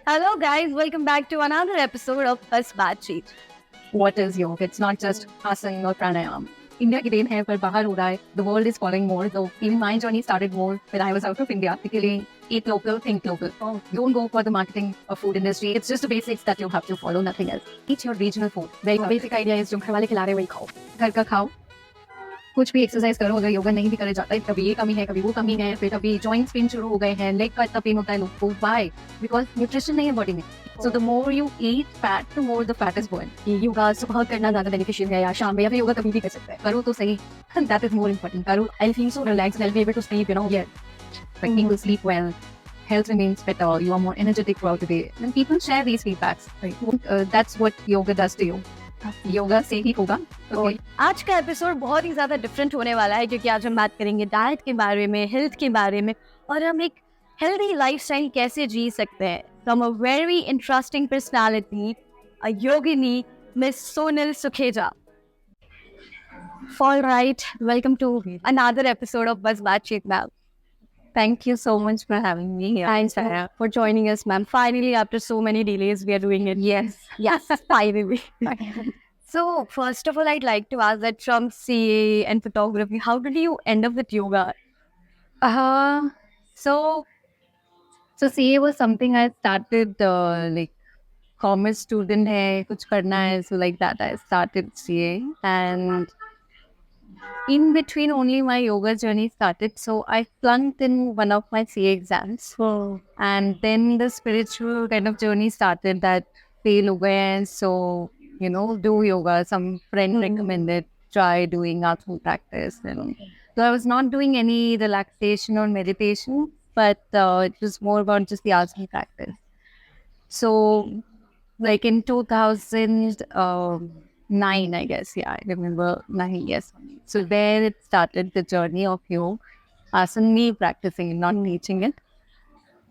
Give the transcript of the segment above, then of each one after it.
Hello, guys. Welcome back to another episode of Bas Baatchit. What is yoga? It's not just asana or pranayam. India की then है पर बाहर हो रहा है. The world is following more. So even my journey started more when I was out of India. Typically, eat local, think local. Don't go for the marketing of food industry. It's just the basics that you have to follow, nothing else. Eat your regional food. Very basic idea is जो घर वाले खिला रहे वही खाओ. घर का खाओ. कुछ भी एक्सरसाइज करो. अगर योगा नहीं भी करे जाता है, कभी ये कमी है, कभी वो कमी है, फिर कभी जॉइंट्स पेन शुरू हो गए हैं, लेग का इतना पेन होता है लोग को. Why? Because nutrition नहीं है बॉडी में. So the more you eat fat, the more the fat is burn. Yoga सुबह करना ज़्यादा बेनिफिशियल है या शाम में या फिर योगा कभी भी कर सकते हैं. करो तो सही. That is more important. करो. I'll feel so relaxed. I'll be able to sleep. Like people sleep well. Health remains better. You are more energetic throughout the day. And people share these feedbacks. That's what yoga does to you. Yoga से ही होगा. Okay. आज का episode बहुत ही ज़्यादा different होने वाला है क्योंकि आज हम बात करेंगे डाइट के बारे में, हेल्थ के बारे में और हम एक हेल्दी लाइफस्टाइल कैसे जी सकते हैं. From a very interesting personality, a yogini, Miss Sonal Sukheja. All right, welcome to another episode of Bas Baatchit, ma'am. Thank you so much for having me here. Thanks for joining us, ma'am. Finally, after so many delays, we are doing it. Yes, finally. So, first of all, I'd like to ask that from CA and photography, how did you end up with yoga? So CA was something I started like commerce student है कुछ करना है, so like that I started CA, and in between only my yoga journey started. So I flunked in one of my CA exams. And then the spiritual kind of journey started, that fail ho gaye hain, so do yoga. Some friend recommended try doing asana practice, and so I was not doing any relaxation or meditation, but it was more about just the asana practice. So like in 2009, I guess. Yeah, I remember 9 years. So there it started the journey of yoga. Asana, me practicing, not teaching it.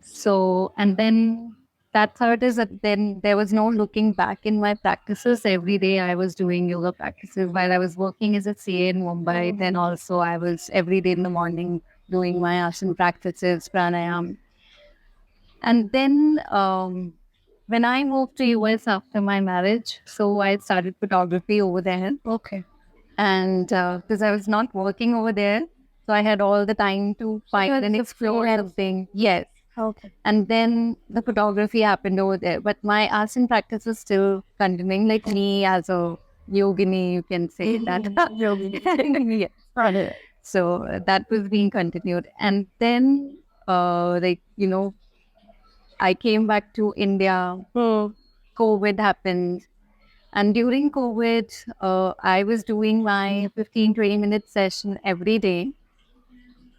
So, and then that third is that then there was no looking back in my practices. Every day I was doing yoga practices while I was working as a CA in Mumbai. Then also I was every day in the morning doing my asana practices, pranayam. And then when I moved to US after my marriage, so I started photography over there. Okay. And because I was not working over there, so I had all the time to find and explore something. Yes. Okay. And then the photography happened over there. But my asana practice was still continuing, like me as a yogini, you can say that. Yogini. Yes. So that was being continued. And then, I came back to India. COVID happened. And during COVID, I was doing my 15-20 minute session every day.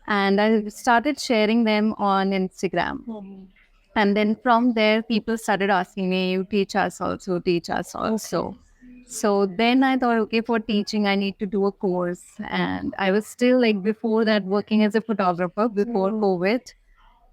And I started sharing them on Instagram. And then from there, people started asking me, you teach us also, teach us also. So then I thought, okay, for teaching, I need to do a course. And I was still like before that working as a photographer before COVID.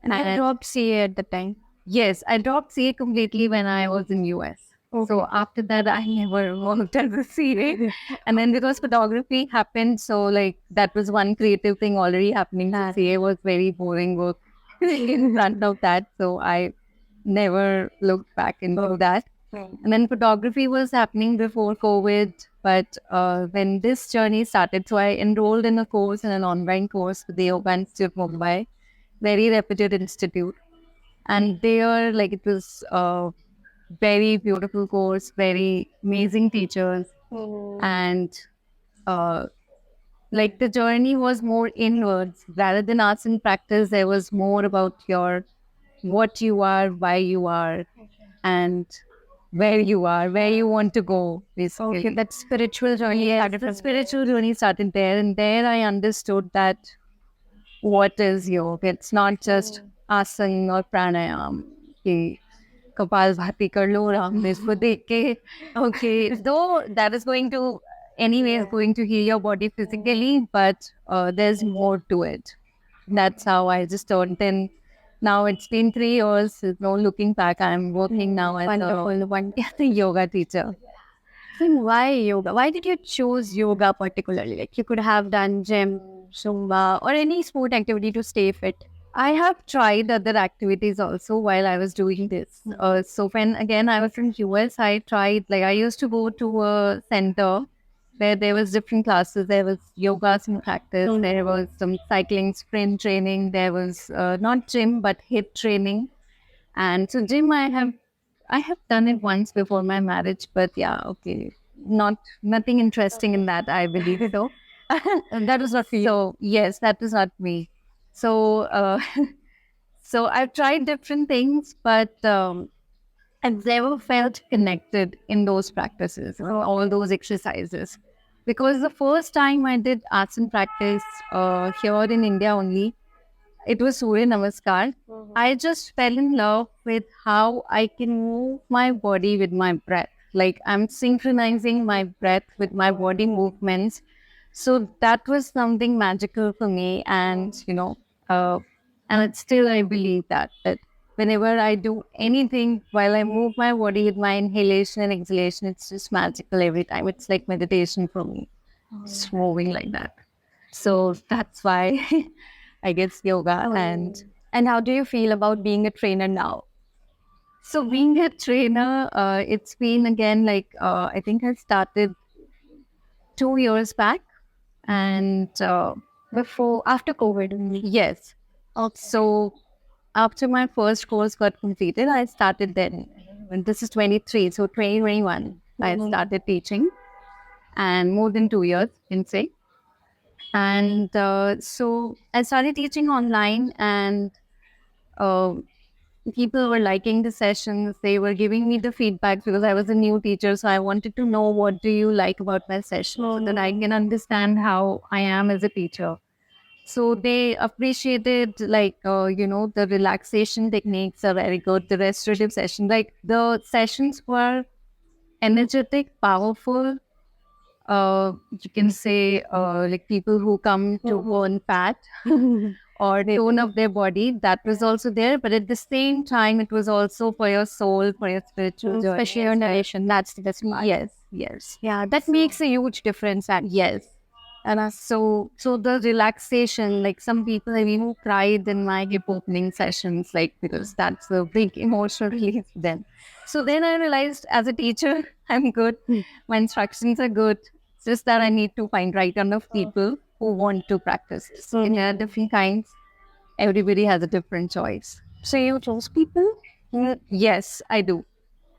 And I dropped CA at the time. Yes, I dropped CA completely when I was in US. Okay. So after that, I never worked as a CA. And then because photography happened, so like that was one creative thing already happening. So CA was very boring work in front of that. So I never looked back into that. And then photography was happening before COVID. But when this journey started, so I enrolled in a course, in an online course with the Yoga Institute of Mumbai, very reputed institute. And there, like, it was a very beautiful course, very amazing teachers. And like the journey was more inwards rather than asana practice. There was more about what you are, why you are, and where you are, where you want to go, basically. Okay, that spiritual journey. Yes, the spiritual journey started there. And there I understood that what is yoga. It's not just asana or pranayam. कि कपाल भाती कर लो राम इसको देख के. Okay, though that is going to anyway going to heal your body physically, but there's more to it. That's how I just turned in. Now it's been 3 years. No looking back. I'm working now as a yoga teacher. Then why yoga? Why did you choose yoga particularly? Like you could have done gym, Zumba, or any sport activity to stay fit. I have tried other activities also while I was doing this. So when again I was in US, I tried, like, I used to go to a center where there was different classes. There was yoga some practice. There was some cycling sprint training. There was not gym but hit training. And so gym I have done it once before my marriage, but yeah, okay, nothing interesting in that, I believe so. And that was not for you. So yes, that was not me. So so I've tried different things, but I've never felt connected in those practices or all those exercises. Because the first time I did arts and practice here in India only, it was Surya Namaskar. I just fell in love with how I can move my body with my breath. Like I'm synchronizing my breath with my body movements. So that was something magical for me. And it's still, I believe that whenever I do anything while I move my body with my inhalation and exhalation, it's just magical every time. It's like meditation for me. It's moving like that. So that's why I guess yoga. And how do you feel about being a trainer now? So being a trainer, it's been again like I think I started 2 years back, and Before, after COVID only. yes. So after my first course got completed, I started then. When this is 23, so 2021, I started teaching, and more than 2 years, can say. And so I started teaching online, and uh, people were liking the sessions. They were giving me the feedback because I was a new teacher. So I wanted to know, what do you like about my session, so that I can understand how I am as a teacher. So they appreciated, like, the relaxation techniques are very good. The restorative session, like the sessions were energetic, powerful. You can say, like people who come to burn fat or tone up their body, that was also there. But at the same time, it was also for your soul, for your spiritual journey. Especially your narration. That's the best part. Yes, yes. Yeah, that makes a huge difference. Yes. And so the relaxation, like some people have even cried in my hip opening sessions, like because that's a big emotional release for them. So then I realized, as a teacher, I'm good. My instructions are good. It's just that I need to find right enough people who want to practice. So there are different kinds. Everybody has a different choice. So you chose people? Yes, I do.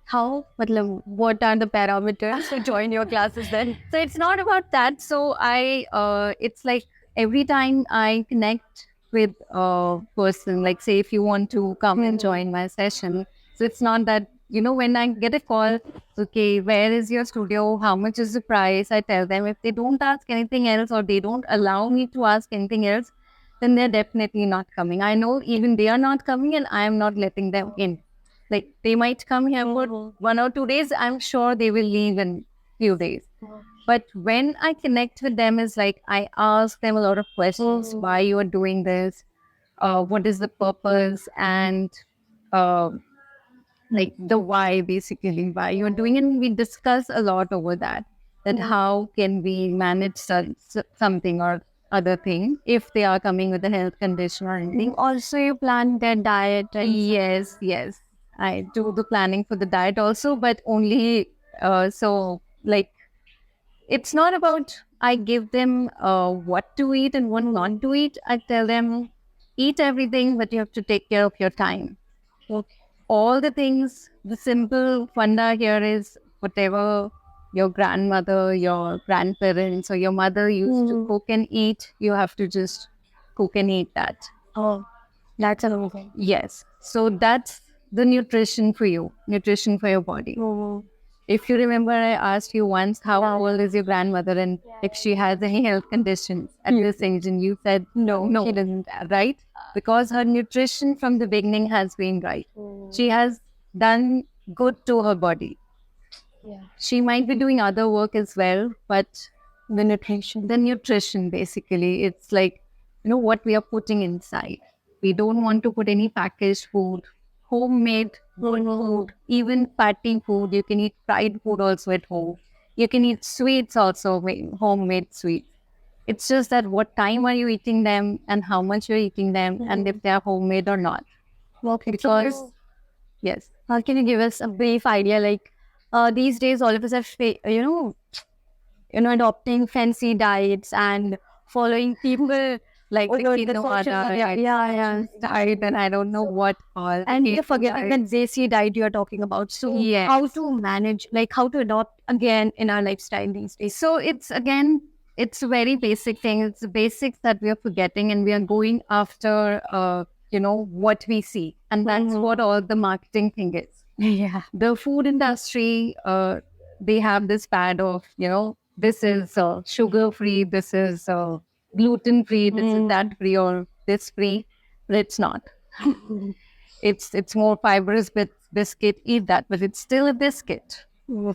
How? What are the parameters to join your classes then? So it's not about that. So it's like every time I connect with a person, like say if you want to come and join my session, so it's not that, when I get a call, okay, where is your studio? How much is the price? I tell them. If they don't ask anything else or they don't allow me to ask anything else, then they're definitely not coming. I know even they are not coming, and I am not letting them in. Like they might come here for 1 or 2 days. I'm sure they will leave in few days. But when I connect with them, is like I ask them a lot of questions. Why you are doing this? What is the purpose? And uh, like the why, basically, why you're doing it. And we discuss a lot over that. That how can we manage something or other thing if they are coming with a health condition or anything. Also, you plan their diet. Yes, yes. I do the planning for the diet also, but only so like it's not about I give them what to eat and what not to eat. I tell them eat everything, but you have to take care of your time. Okay. All the things, the simple funda here is whatever your grandmother, your grandparents, or your mother used to cook and eat, you have to just cook and eat that. Oh, that's amazing. Yes. So that's the nutrition for you, nutrition for your body. If you remember, I asked you once, how old is your grandmother and if she has any health conditions at this age, and you said no, She doesn't. right? Because her nutrition from the beginning has been right. She has done good to her body. Yeah. She might be doing other work as well, but the nutrition basically, it's like, what we are putting inside. We don't want to put any packaged food, homemade good food, even fatty food. You can eat fried food also at home. You can eat sweets also, homemade sweets. It's just that what time are you eating them and how much you're eating them and if they are homemade or not. Okay. Because, yes. Can you give us a brief idea? Like these days, all of us are, adopting fancy diets and following people like Oh, no, the the social media diet and I don't know what all. and you're forgetting the desi diet you're talking about. So Yes. how to manage, like how to adopt again in our lifestyle these days? So it's again, it's a very basic thing. It's the basics that we are forgetting, and we are going after, what we see, and that's what all the marketing thing is. Yeah. The food industry, they have this fad of, this is sugar free, this is gluten free, this is that free or this free, but it's not. It's more fibrous biscuit. Eat that, but it's still a biscuit.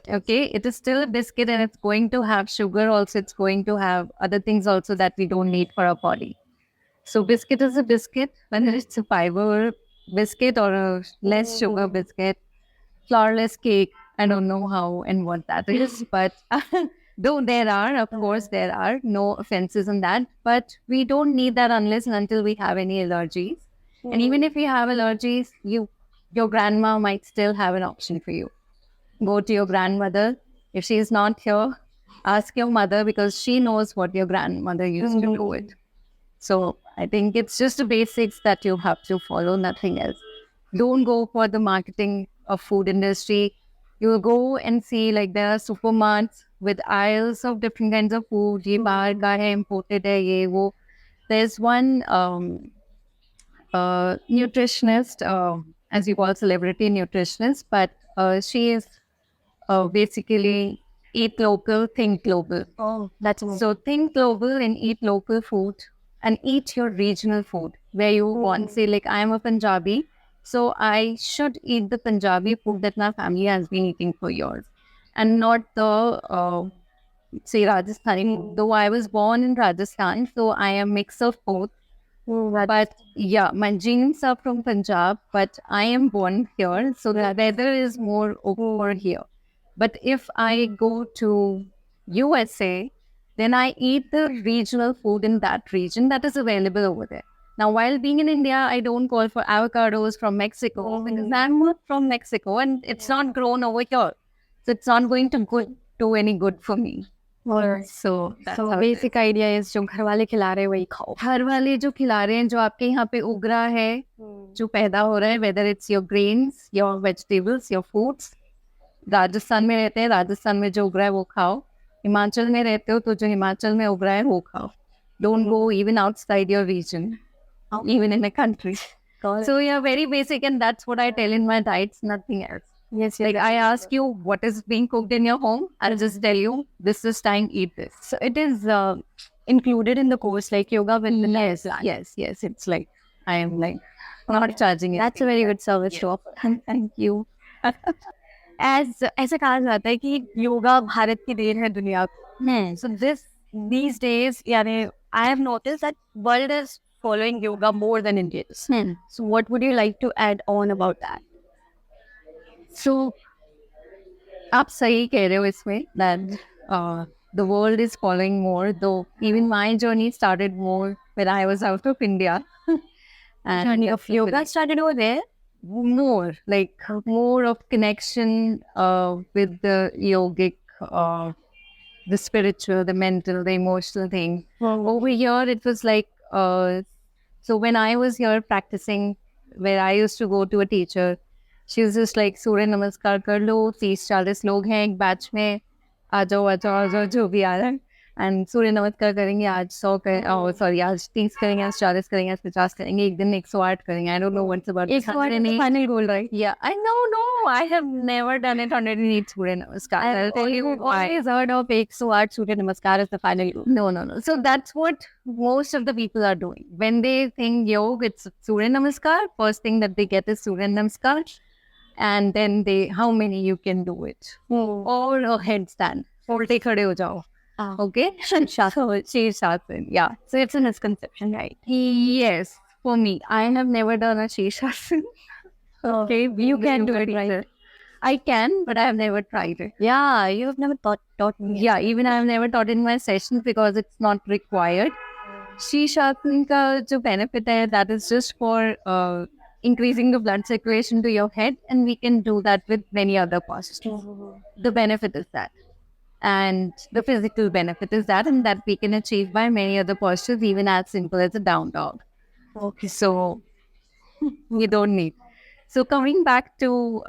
Okay, it is still a biscuit, and it's going to have sugar also. It's going to have other things also that we don't need for our body. So biscuit is a biscuit, whether it's a fiber biscuit or a less sugar biscuit. Flourless cake, I don't know how and what that is, but though there are, of course, there are no offenses in that, but we don't need that unless and until we have any allergies. And even if we have allergies, your grandma might still have an option for you. Go to your grandmother. If she is not here, ask your mother because she knows what your grandmother used to do it. So I think it's just the basics that you have to follow, nothing else. Don't go for the marketing of food industry. You'll go and see like there are supermarkets with aisles of different kinds of food. ये बाहर का है, imported है, ये वो. There's one nutritionist, as you call celebrity nutritionist, but she is basically eat local, think global. Oh, that's So think global and eat local food and eat your regional food where you want. Say like I am a Punjabi, so I should eat the Punjabi food that my family has been eating for years, and not the say Rajasthani food. Though I was born in Rajasthan, so I am mix of both. But yeah, my genes are from Punjab, but I am born here, so the weather is more over here. But if I go to USA, then I eat the regional food in that region that is available over there. Now, while being in India, I don't call for avocados from Mexico because I'm not from Mexico and it's not grown over here. So it's not going to do any good for me. So that's how it is. basic idea is जो घर वाले खिला रहे हैं वही खाओ. घर वाले जो खिला रहे हैं, जो आपके यहाँ पे उग रहा है, जो पैदा हो रहा है, whether it's your grains, your vegetables, your foods. Rajasthan में रहते हैं, राजस्थान में जो उग रहा है वो खाओ. हिमाचल में रहते हो तो जो हिमाचल में उग रहा है वो खाओ. Don't go even outside your region, even in a country. So yeah, very basic, and that's what I tell in my diets, nothing else. Yes, Like I ask you what is being cooked in your home, I'll just tell you this is time, eat this. So it is included in the course, like yoga with the Yes, yes. It's like I am like not charging it. That's a very good service to offer. Thank you. ऐसा कहा जाता है कि योगा भारत की then है दुनिया को. So these days, यानी I have noticed that world is following yoga more than Indians. So what would you like to add on about that? So आप सही कह रहे हो इसमें that the world is following more, though even my journey started more when I was out of India. And Journey of yoga started over there. more of connection with the yogic, the spiritual, the mental, the emotional thing. Over here, it was like, so when I was here practicing, where I used to go to a teacher, she was just like, सूर्य नमस्कार कर लो, 30-40 लोग हैं एक batch में, आ जाओ जो भी आ रहा है. एंड सूर्य नमस्कार करेंगे, आज 100 सॉरी आज 30 करेंगे, आज 40 करेंगे, आज 50 करेंगे, एक दिन 108 करेंगे. I don't know what's about 108 final goal, right? Yeah, I know. I have never done it 108 Surya Namaskar. I'll tell you why. Always heard of 108 Surya Namaskar as the final goal. No. So that's what most of the people are doing. When they think yoga, it's Surya Namaskar. First thing that they get is Surya Namaskar. And then how many you can do it. Or a headstand. Ulte khade ho jao. Okay? Shirshasana. Yeah. So it's a misconception, right? Yes. For me, I have never done a Shirshasana. Okay, you can do it, right? I can, but I have never tried it. Yeah, you have never taught me. Yeah, even I have never taught in my sessions because it's not required. Shishasan ka jo benefit hai, that is just for increasing the blood circulation to your head, and we can do that with many other postures. The benefit is that. And the physical benefit is that, and that we can achieve by many other postures, even as simple as a down dog. Okay. So we don't need. So coming back to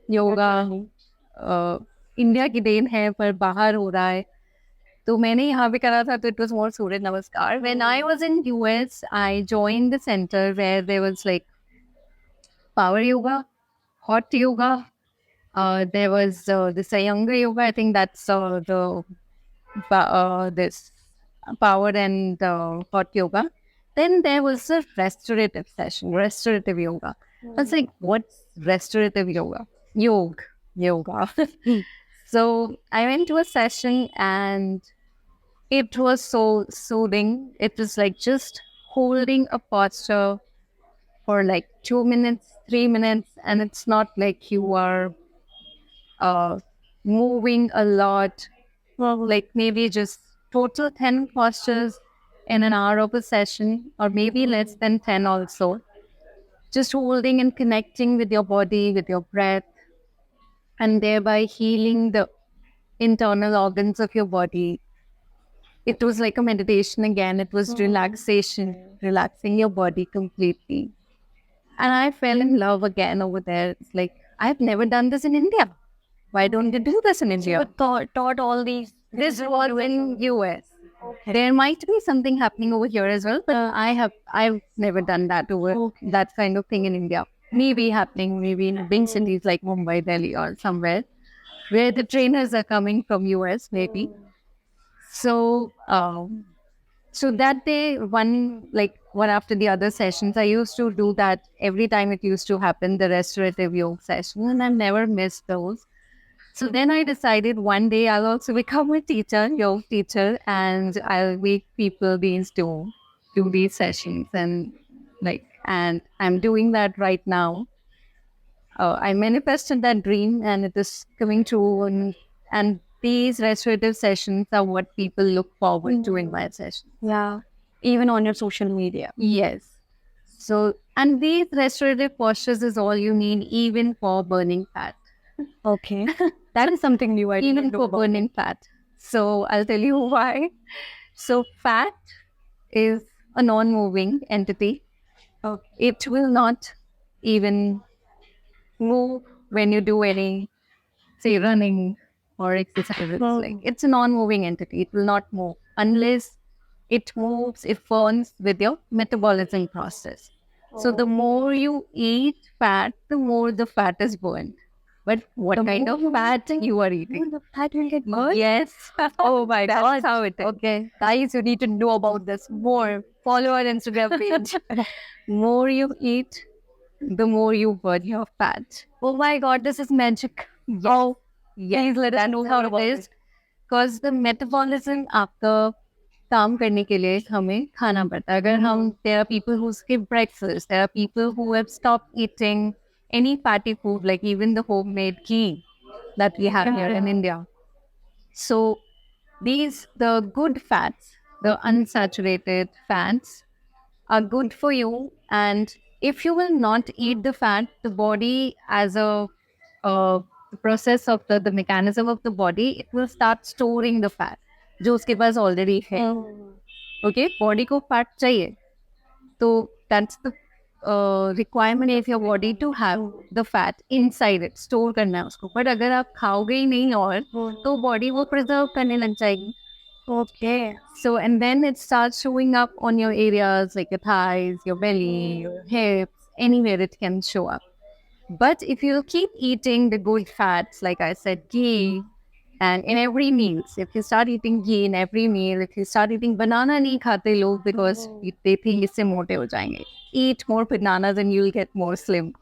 yoga, India की then है पर बाहर हो रहा है तो मैंने यहाँ पे करा था तो it was more सूर्य नमस्कार. When I was in US, I joined the center where there was like power yoga, hot yoga. There was this younger yoga. I think that's this power and hot yoga. Then there was a restorative session, restorative yoga. I was like, what's restorative yoga? Yoga. So I went to a session and it was so soothing. It was like just holding a posture for like 2 minutes, 3 minutes, and it's not like you are uh, moving a lot. Like maybe just total 10 postures in an hour of a session, or maybe less than 10 also. Just holding and connecting with your body, with your breath, and thereby healing the internal organs of your body. It was like a meditation again. It was relaxation, relaxing your body completely. And I fell in love again over there. It's like, I've never done this in India. Why don't they do this in India? You taught all these. This was in US. There might be something happening over here as well, but I've never done that over that kind of thing in India. Maybe happening maybe in big cities like Mumbai, Delhi, or somewhere where the trainers are coming from US, maybe. So so that day, one after the other sessions, I used to do that every time it used to happen, the restorative yoga session, and I never missed those. So then I decided one day I'll also become a teacher, yoga teacher, and I'll make people these do these sessions and I'm doing that right now. I manifested that dream and it is coming true and these restorative sessions are what people look forward to in my session. Yeah, even on your social media. Yes. So and these restorative postures is all you need even for burning fat. Okay, that is something new. I didn't Even know for about. burning fat. So I'll tell you why. So fat is a non-moving entity. Okay. It will not even move when you do any, say, running or exercises. Like it's a non-moving entity. It will not move unless it moves, it burns with your metabolism process. So the more you eat fat, the more the fat is burned. But what kind of fat you are eating? The fat will get burned? Yes. Oh my God. That's how it is. Okay, guys, you need to know about this more. Follow our Instagram page. More you eat, the more you burn your fat. Oh my God, this is magic. Oh, please let us know how about it. Because the metabolism after काम करने के लिए हमें खाना पड़ता है. अगर हम there are people who skip breakfast, there are people who have stopped eating any fatty food like even the homemade ghee that we have here in India. So the good fats, the unsaturated fats are good for you. And if you will not eat the fat, the body as the process of the mechanism of the body, it will start storing the fat. जो उसके पास already है. Okay, body को fat चाहिए. So that's the requirement of your body to have the fat inside it, store करना है उसको. But अगर आप खाओगे ही नहीं और तो body वो preserve करने लग जाएगी. Okay. So, and then it starts showing up on your areas like your thighs, your belly, your hips, anywhere it can show up. But if you keep eating the good fats, like I said, ghee, and in every meal, if you start eating ghee in every meal, if you start eating banana nahi khate log because they think isse mote ho jayenge. Eat more bananas and you'll get more slim.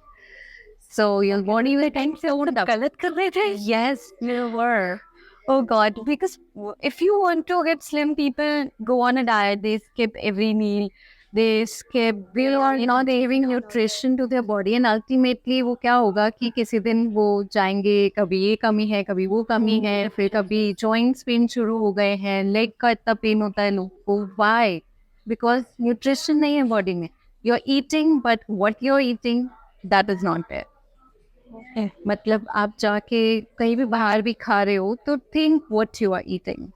So your body will tend to hold up. गलत कर रहे थे? Yes, you were. Oh God, because if you want to get slim, people go on a diet, they skip every meal, they skip, they are not giving nutrition to their body, and ultimately वो क्या होगा कि किसी दिन वो जाएंगे, कभी ये कमी है, कभी वो कमी है, फिर कभी joints पेन शुरू हो गए हैं, leg का इतना पेन होता है लोगों को. Why? Because nutrition नहीं है body में. You're eating, but what you're eating, that is not there. मतलब आप जाके कहीं भी बाहर भी खा रहे हो तो think what you are eating.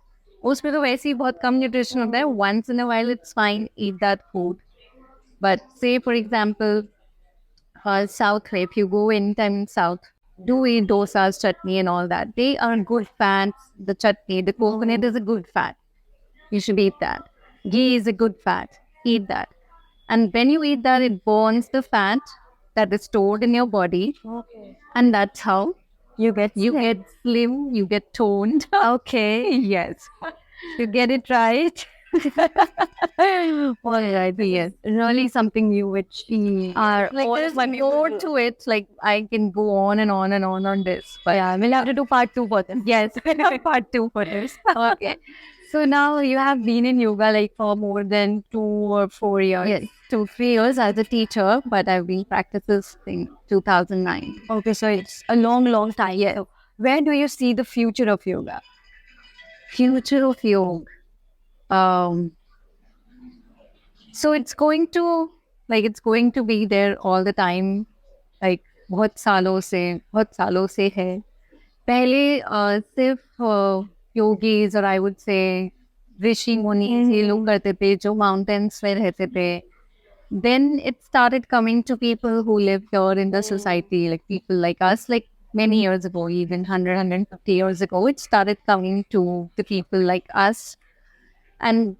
उसमें तो वैसे ही बहुत कम न्यूट्रिशन होता है. Once in a while it's fine, eat that food. But say for example south में, if you go anytime in south, do eat dosas, chutney and all that. They are good fats. The chutney, the coconut is a good fat. You should eat that. Ghee is a good fat. Eat that. And when you eat that, it burns the fat that is stored in your body. And that's how you get slim, you get toned. Okay. Yes. You get it right. All right. Yes. Really something new which are Like all there's my more to it. Like I can go on and on and on this. But yeah, we'll have to do part 2 for this. Yes. Part 2 for this. Okay. So now you have been in yoga like for more than 2 or 4 years. Yes, 2-3 years as a teacher, but I've been practicing since 2009. Okay, so it's a long, long time. Yeah. So where do you see the future of yoga? Future of yoga. So it's going to be there all the time. Like बहुत सालों से है. पहले सिर्फ yogis और I would say ऋषि मुनि ये लोग करते थे जो माउंटेन्स में रहते थे. Then it started coming to people who live here in the society, like people like us, like many years ago, even 150 years ago, it started coming to the people like us. And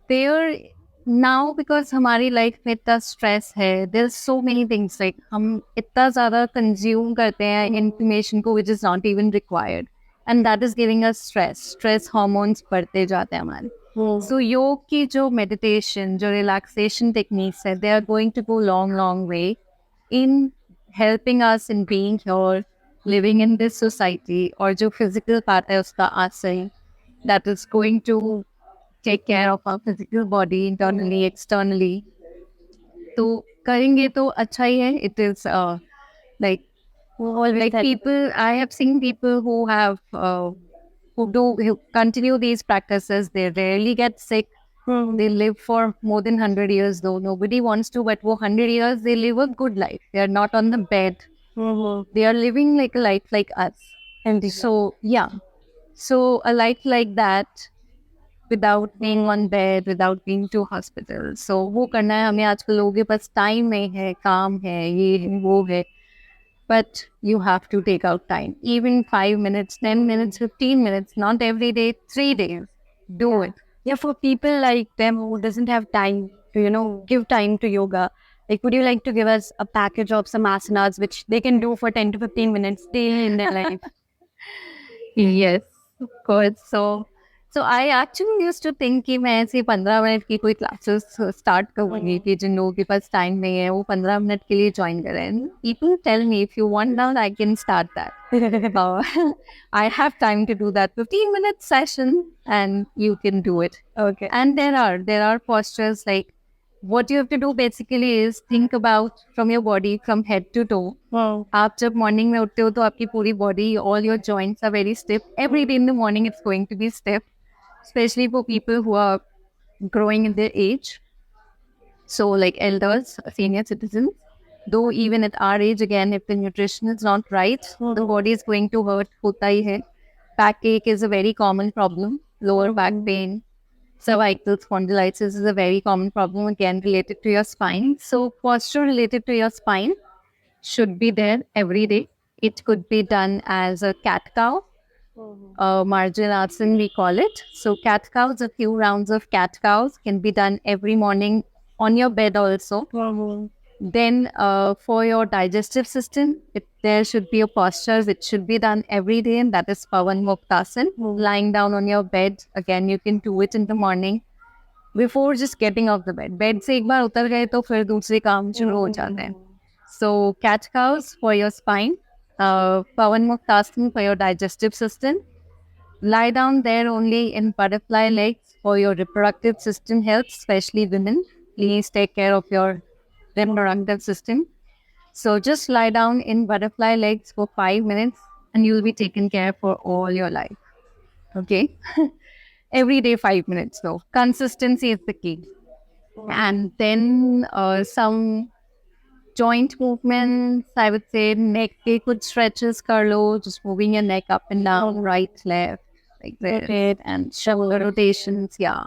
there now, because हमारी life में इतना stress है, there's so many things, like हम इतना ज़्यादा consume करते हैं information को which is not even required, and that is giving us stress hormones बढ़ते जाते हैं हमारे. So योग की जो meditation, जो relaxation techniques है, they are going to go long way in helping us in being here, living in this society. और जो physical part है उसका आसन, that is going to take care of our physical body internally, externally. तो करेंगे तो अच्छा ही है. It is like people, I have seen people who have who continue these practices. They rarely get sick. They live for more than 100 years, though nobody wants to, but 100 years they live a good life. They are not on the bed. They are living like a life like us. And so yeah, so a life like that, without being on bed, without being to hospital. So वो करना है हमें. आजकल लोगों के पास time नहीं है, काम है, ये है, वो है. But you have to take out time. Even 5 minutes, 10 minutes, 15 minutes, not every day, 3 days. Do it. Yeah, for people like them who doesn't have time to, give time to yoga, like would you like to give us a package of some asanas which they can do for 10 to 15 minutes daily in their life? Yes, of course. So I actually used to think कि मैं ऐसे 15 minute की कोई classes start करूँगी कि जिन लोगों के पास time नहीं है वो 15 मिनट के लिए ज्वाइन करें. People tell me if you want now I can start that. I have time to do that 15-minute session and you can do it. Okay. And there are postures, like what you have to do basically is think about from your body from head to toe. Wow. आप जब morning में उठते हो तो आपकी पूरी body, all your joints are very stiff. Every day in the morning it's going to be stiff, especially for people who are growing in their age. So like elders, senior citizens. Though even at our age, again, if the nutrition is not right, the body is going to hurt. होता ही है. Backache is a very common problem. Lower back pain. Cervical spondylitis is a very common problem, again related to your spine. So posture related to your spine should be there every day. It could be done as a cat cow, Marjanasan we call it. So cat cows, a few rounds of cat cows can be done every morning on your bed also. Then for your digestive system, there should be a posture which should be done every day, and that is Pavan Muktasan. Lying down on your bed, again you can do it in the morning before just getting off the bed. Bed से एक बार उतर गए तो फिर दूसरे काम शुरू हो जाते हैं. So cat cows for your spine, Pavan Muktasan for your digestive system. Lie down there only in butterfly legs for your reproductive system health, especially women. please take care of your reproductive system. So just lie down in butterfly legs for 5 minutes and you'll be taken care for all your life. Okay. Every day, 5 minutes though. Consistency is the key. And then some joint movements, I would say neck ke kuch stretches kar lo, just moving your neck up and down, right, left, like this. Okay. And shoulder rotations, yeah.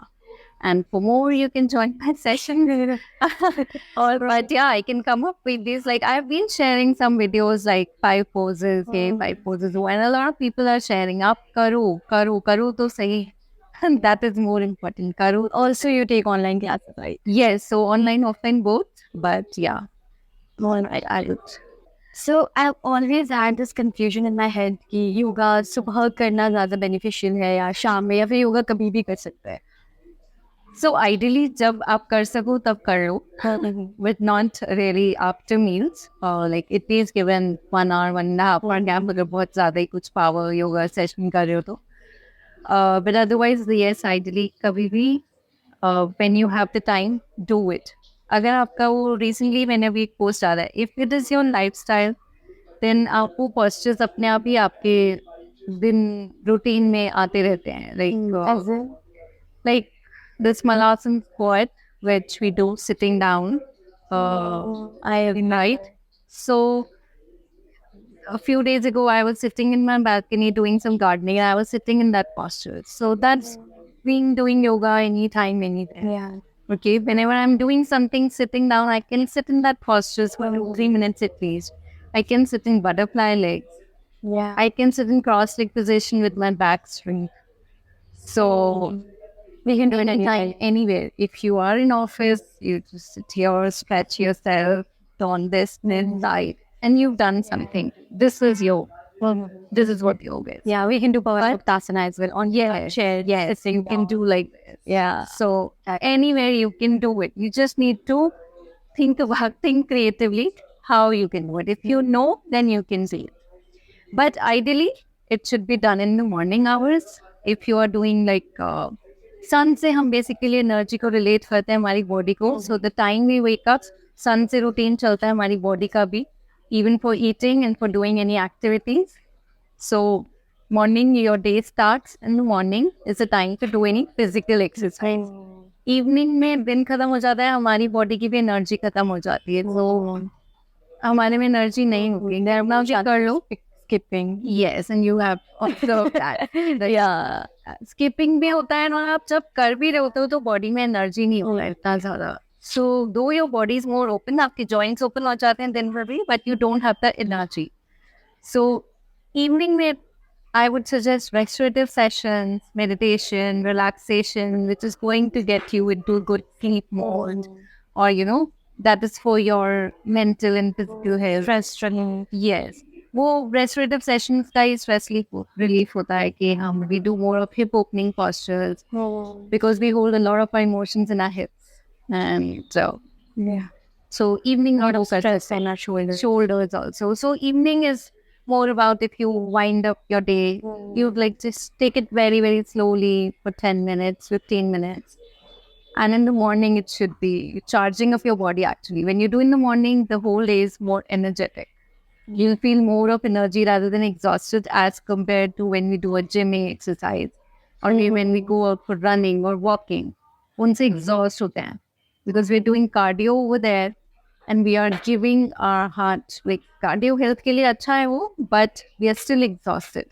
And for more, you can join my session. But yeah, I can come up with this. Like I've been sharing some videos like 5 poses, okay, 5 poses. When a lot of people are sharing up, karu to sahi. And that is more important. Karu. Also, you take online classes, right? Yes, so online, offline, both. But yeah, Right. I would. So I've always had this confusion in my head कि योगा सुबह करना ज़्यादा beneficial है या शाम में या फिर योगा कभी भी कर सकते हैं. So ideally, जब आप कर सको तब कर लो. With not really after meals. Like it is given 1 hour, 1.5 hour gap अगर बहुत ज़्यादा ही कुछ power yoga session कर रहे हो तो. But otherwise, yes, ideally कभी भी when you have the time, do it. अगर आपका वो recently मैंने अभी एक post डाला है, if it is your lifestyle, then आपको postures अपने आप ही आपके दिन routine में आते रहते हैं. Like this Malasan squat, which we do sitting down every night. So a few days ago, I was sitting in my balcony doing some gardening and I was sitting in that posture. So that's being doing yoga anytime, anywhere. Yeah. Okay, whenever I'm doing something sitting down, I can sit in that posture for 3 minutes at least. I can sit in butterfly legs. Yeah. I can sit in cross leg position with my back straight. So we can do it anytime, anywhere. If you are in office, you just sit here, stretch yourself, on this side, and you've done something. This is your. This is what yoga is. Yeah, we can do Pavasana as well on chair. Yes, you can do like this. Yeah. So anywhere you can do it. You just need to think creatively how you can do it. If you know, then you can do it. But ideally, it should be done in the morning hours. If you are doing like sun से हम basically energy को relate करते हैं हमारी body को. So the time we wake up, sun से routine चलता है हमारी body का भी, even for eating and for doing any activities. So morning, your day starts in the morning is the time to do any physical exercise. Evening में दिन खत्म हो जाता है, हमारी body की भी energy खत्म हो जाती है. So हमारे में energy नहीं होगी. Now क्या कर लो? Skipping. Yes, and you have observed that. Yeah. Skipping भी होता है और आप जब कर भी रहे होते हो तो body में energy नहीं होता है इतना ज़्यादा. So though your body is more open, आपके joints open हो जाते हैं दिन भर भी, but you don't have the energy. So evening में I would suggest restorative sessions, meditation, relaxation, which is going to get you into good sleep mode, or that is for your mental and physical health. Stress relief. Yes. वो restorative sessions का ही stress relief होता है कि we do more of hip opening postures because we hold a lot of our emotions in our hips, and so evening Lot of stress on our shoulders. also. So evening is more about if you wind up your day, you like just take it very, very slowly for 10 minutes, 15 minutes. And in the morning, it should be charging of your body actually. When you do in the morning, the whole day is more energetic. You'll feel more of energy rather than exhausted as compared to when we do a gymming exercise or when we go out for running or walking. उनसे exhaust होते हैं because we're doing cardio over there and we are giving our heart, like cardio health के लिए अच्छा है वो, but we are still exhausted.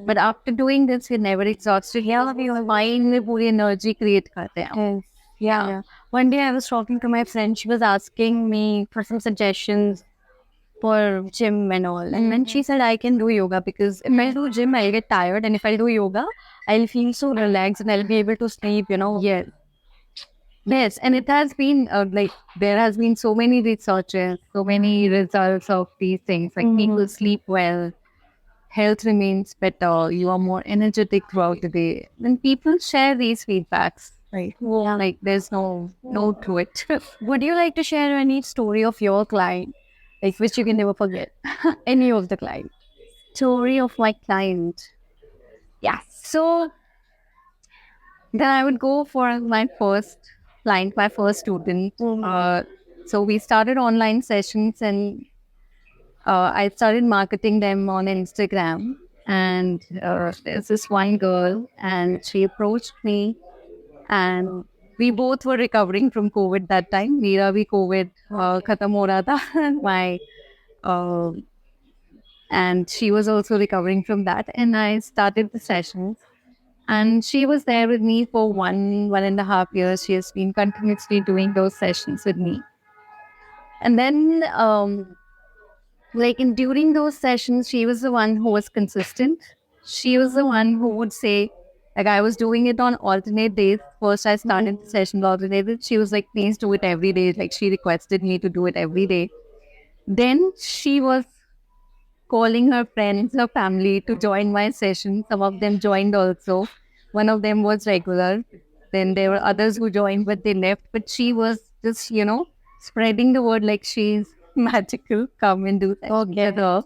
But after doing this, we're never exhausted. Yeah, we are mind में पूरी energy create करते हैं. Yeah. One day I was talking to my friend. She was asking me for some suggestions for gym and all. And then she said, I can do yoga because if I do gym, I'll get tired. And if I do yoga, I'll feel so relaxed and I'll be able to sleep, Yes. Yes, and it has been there has been so many researches, so many results of these things. Like people sleep well, health remains better, you are more energetic throughout the day. When people share these feedbacks, right? Yeah. Like there's no to it. Would you like to share any story of your client, like which you can never forget? Any of the client. Story of my client. Yeah. So then I would go for my first client, my first student. So we started online sessions, and I started marketing them on Instagram. And there's this one girl, and she approached me, and we both were recovering from COVID that time. Mera bhi COVID khatam ho raha tha. My uh, and she was also recovering from that. And I started the sessions, and she was there with me for 1.5 years. She has been continuously doing those sessions with me. And then, like in during those sessions, she was the one who was consistent. She was the one who would say, like I was doing it on alternate days. First, I started the session alternated. She was like, please do it every day. Like she requested me to do it every day. Then she was calling her friends, her family to join my session. Some of them joined also. One of them was regular. Then there were others who joined, but they left. But she was just, spreading the word like she's magical. Come and do that together.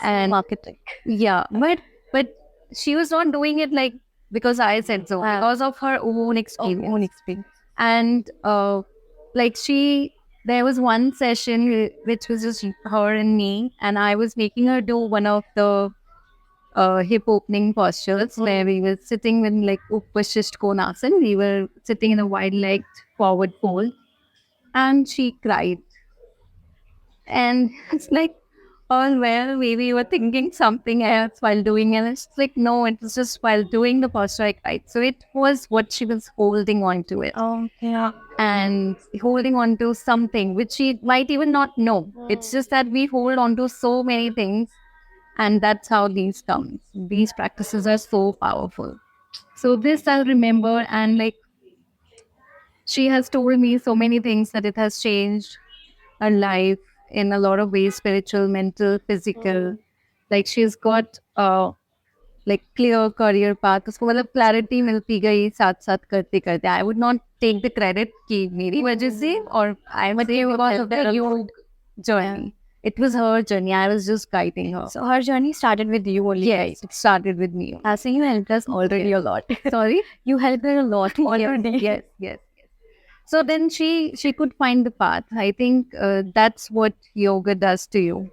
And marketing. yeah, but she was not doing it like because I said so, because of her own experience. And like there was one session which was just her and me, and I was making her do one of the hip opening postures where we were sitting in like Upashist Konasana. We were sitting in a wide legged forward fold, and she cried. And it's like, all well, we were thinking something else while doing it. It's like, no, it was just while doing the posture I cried. So it was what she was holding on to it. Oh, yeah. And holding on to something which she might even not know. It's just that we hold on to so many things, and that's how these come. These practices are so powerful. So this I'll remember, and like she has told me so many things that it has changed her life in a lot of ways, spiritual, mental, physical. Like she's got like clear career path. उसको मतलब clarity मिलती गई साथ साथ करते करते. I would not take the credit कि मेरी वजह से, or I would say because of the yoga journey. It was her journey. I was just guiding her. So her journey started with you only. Yes, it started with me. So you helped us already a lot. Sorry? You helped her a lot already. Yes. So then she could find the path. I think that's what yoga does to you.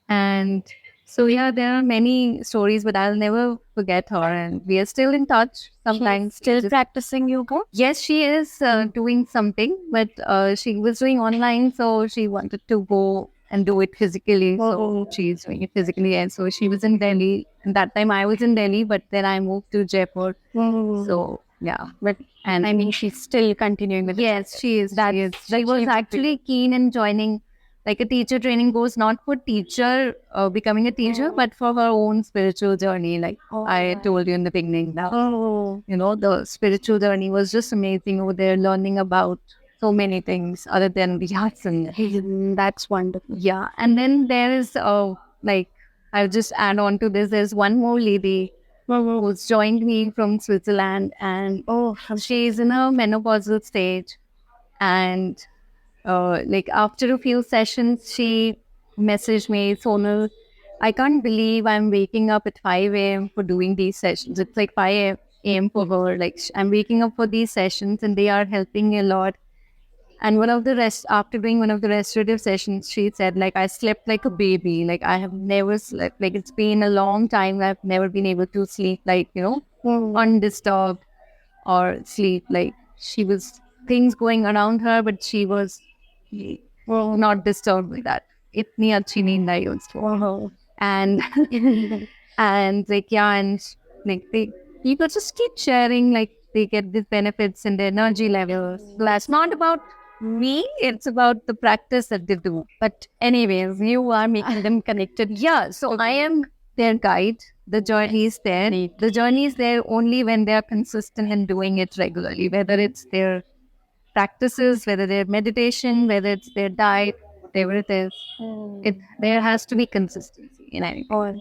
And so yeah, there are many stories, but I'll never forget her. And we are still in touch. Sometimes Still practicing yoga? Yes, she is doing something, but she was doing online, so she wanted to go and do it physically. So she's doing it physically, and so she was in Delhi. And that time I was in Delhi, but then I moved to Jaipur. So yeah, And I mean, she's still continuing with yes, she is. She was actually keen in joining. Like a teacher training course, not for teacher becoming a teacher, but for her own spiritual journey. Like I told you in the beginning, now the spiritual journey was just amazing over there, learning about so many things other than the arts, and that's wonderful. Yeah, and then there is like I'll just add on to this. There's one more lady who's joined me from Switzerland, and she's in a menopausal stage, and like after a few sessions, she messaged me, Sonal, I can't believe I'm waking up at 5 a.m. for doing these sessions. It's like 5 a.m. for her. Like I'm waking up for these sessions, and they are helping me a lot. And after doing one of the restorative sessions, she said, like, I slept like a baby. Like I have never slept. Like it's been a long time. I've never been able to sleep, like, undisturbed or sleep. Like she was things going around her, but she was not disturbed with that. Itni achhi neend aayi usko. And and like like people just keep sharing, like they get these benefits in their energy levels. That's not about me, it's about the practice that they do. But anyways, you are making them connected. Yeah, so I am their guide. The journey is there. The journey is there only when they are consistent in doing it regularly, whether it's their practices, whether their meditation, whether it's their diet, whatever it is. There has to be consistency in anything. Or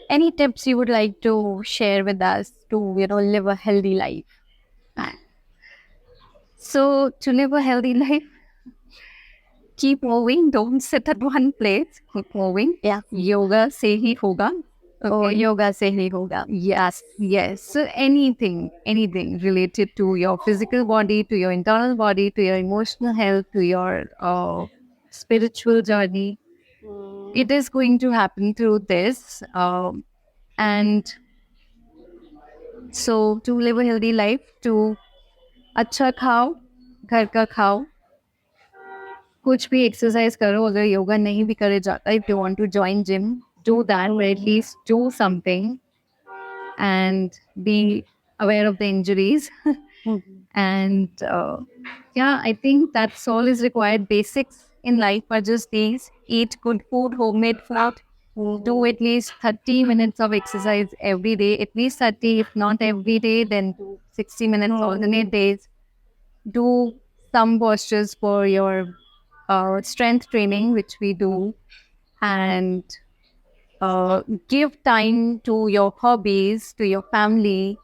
any tips you would like to share with us to live a healthy life? So to live a healthy life, keep moving. Don't sit at one place. Keep moving. Yeah. Yoga se hi hoga. Oh, yoga से ही होगा. Yes, yes. So anything related to your physical body, to your internal body, to your emotional health, to your spiritual journey, it is going to happen through this. And so to live a healthy life, to अच्छा खाओ, घर का खाओ, कुछ भी exercise करो. अगर yoga नहीं भी करे जाता, if you want to join gym, do that, or at least do something and be aware of the injuries. And yeah, I think that's all is required. Basics in life are just these: eat good food, homemade food, do at least 30 minutes of exercise every day, at least 30. If not every day, then do 60 minutes alternate days. Do some postures for your strength training, which we do, and give time to your hobbies, to your family.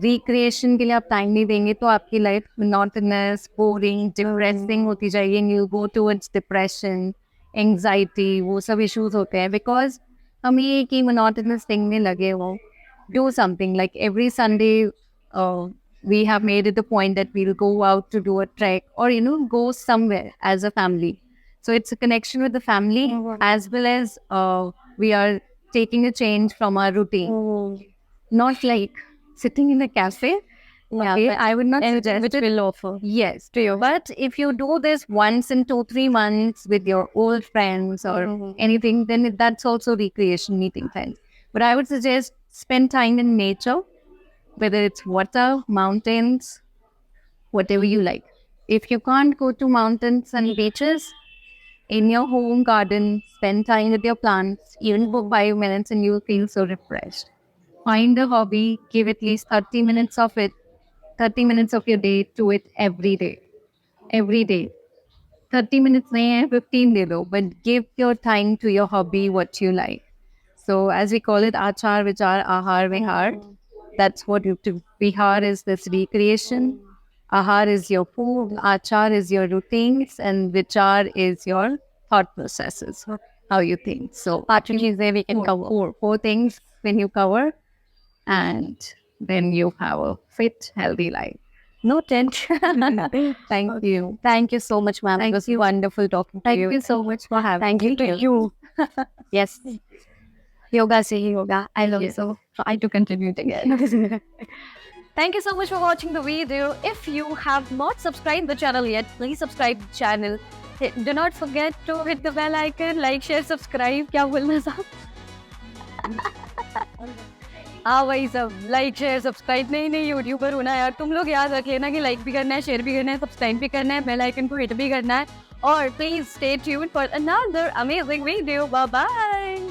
Recreation के लिए आप time नहीं देंगे तो आपकी life monotonous, boring, depressing होती जाएगी, and you go towards depression, anxiety, वो सब issues होते हैं because हम ये कि monotonous thing में लगे हो. Do something like every Sunday. We have made it a point that we'll go out to do a trek or go somewhere as a family. So it's a connection with the family as well as we are taking a change from our routine. Not like sitting in a cafe. Yeah, Okay, I would not suggest which it. will offer. Yes, to you. But if you do this once in 2-3 months with your old friends or anything, then that's also recreation, meeting friends. But I would suggest spend time in nature, whether it's water, mountains, whatever you like. If you can't go to mountains and beaches, in your home garden, spend time with your plants, even for 5 minutes, and you'll feel so refreshed. Find a hobby, give at least 30 minutes of it, 30 minutes of your day to it every day. Every day. 30 minutes nahi hai, 15 de do, but give your time to your hobby, what you like. So as we call it, achar, vichar, ahar, vihar. That's what you do. Vihar is this recreation. Ahar is your food. Achar is your routines. And vichar is your thought processes. How you think. So Chीजें we can cover. four things when you cover. And then you have a fit, healthy life. No tension. Thank you. Thank you so much, ma'am. Thank It was you. wonderful talking to you. Thank you so much for having Thank you me. to you. Yes. Yoga se hi yoga. I love Yes. so. Try to continue together. Thank you so much for watching the video. If you have not subscribed the channel yet, please subscribe the channel. Do not forget to hit the bell icon, like, share, subscribe. क्या बोलना साहब? हाँ वही सब like share subscribe नहीं YouTuber होना यार. तुम लोग याद रख लेना कि लाइक भी करना है, शेयर भी करना है, सब्सक्राइब भी करना है, बेल आइकन को हिट भी करना है. और please stay tuned for another amazing video. Bye bye.